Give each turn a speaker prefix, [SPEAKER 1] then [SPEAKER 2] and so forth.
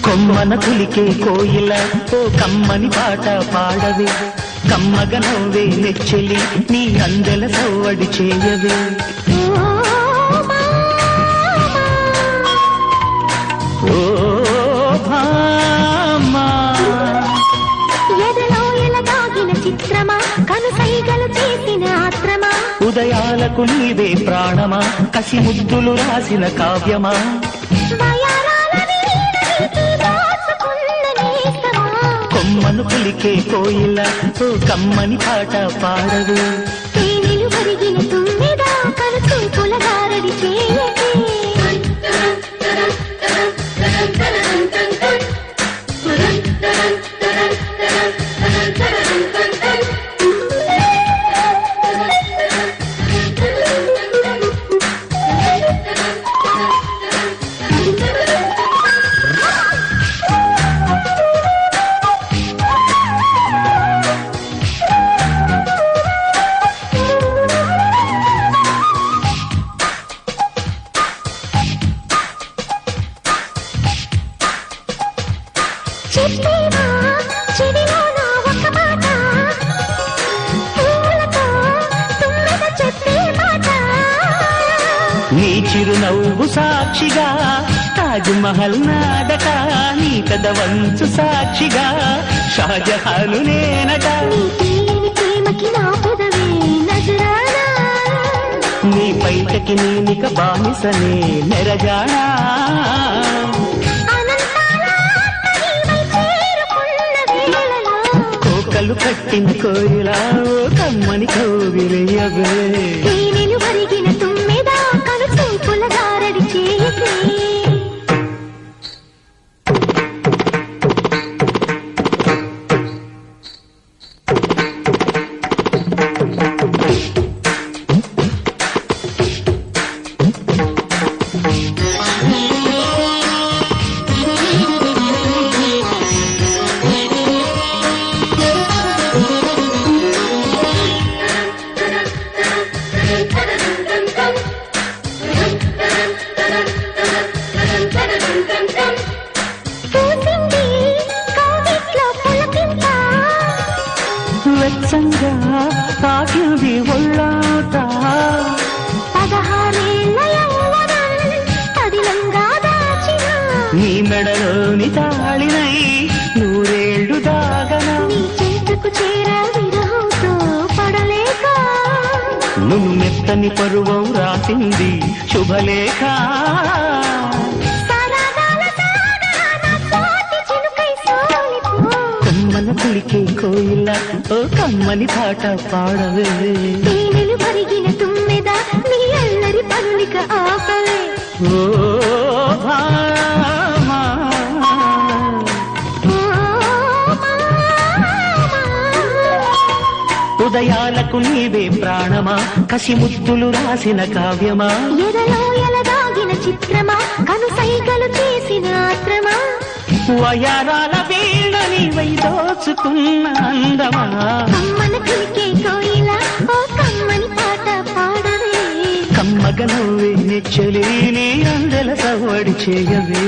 [SPEAKER 1] కొమ్మన పులికే కోయిల ఓ కమ్మని పాట పాడవే, కమ్మగ నవ్వే నెచ్చెలి నీ అందెల సవ్వడి చేయవే. వయారాలకు నీవే ప్రాణమా కసి ముద్దులు రాసిన కావ్యమా కొమ్మను పులికే కోయిల ఓ కమ్మని పాట పాడవు
[SPEAKER 2] తేనెలు కరిగిన తుమ్మెద కలుసు పులగారడి చేయకే చెప్పేవా చెవిలోన ఒక మాట పూలతో తుమ్మెద చెప్పే మాట
[SPEAKER 1] నీ చిరునవ్వు సాక్షిగా తాజ్ మహల్ నాడట నీ కదవంచు సాక్షిగా షాజహాను నేనట
[SPEAKER 2] నీ తీయని ప్రేమకి నా పెదవే నజరానా
[SPEAKER 1] నీ పైటకి నేనిక బానిసనే నెరజానా కోకలు కట్టిన కోయిలా ఓ కమ్మని కౌగిలియవే
[SPEAKER 2] తేనెలు కరిగిన తుమ్మెద కలుసు పులగారడి చేయకే
[SPEAKER 1] వెచ్చంగా తాకింది ఒళ్ళాట
[SPEAKER 2] 16 యౌవనం పదిలంగా దాచిన
[SPEAKER 1] నీ మెడలోని తాళినై నూరేళ్లు దాగనా
[SPEAKER 2] నీ చెంతకు చేరా విరహంతో పడలేక
[SPEAKER 1] నువ్వు మెత్తని పరువం రాసింది శుభలేఖ
[SPEAKER 2] సరదాల సాగరాన కోటి చినుకై సోలిపో
[SPEAKER 1] కొమ్మన పులికే కోయిల ఓ కమ్మని పాట పాడవే
[SPEAKER 2] తేనెలు కరిగిన తుమ్మెద నీ అల్లరి పనులిక ఆపవే
[SPEAKER 1] ఓ భామా
[SPEAKER 2] ఓ మామా
[SPEAKER 1] ఉదయాలకు నీవే ప్రాణమా కసి ముద్దులు రాసిన కావ్యమా
[SPEAKER 2] ఎదలో ఎలదాగిన చిత్రమా కను సైగలు చేసిన ఆత్రమా
[SPEAKER 1] వయారాల వీణ నీవై దోచుకున్న అందమా
[SPEAKER 2] కమ్మన కులికే కోయిల ఓ కమ్మని పాట పాడవే
[SPEAKER 1] కమ్మగ నవ్వే నెచ్చలి నీ అందెల సవ్వడి చేయవే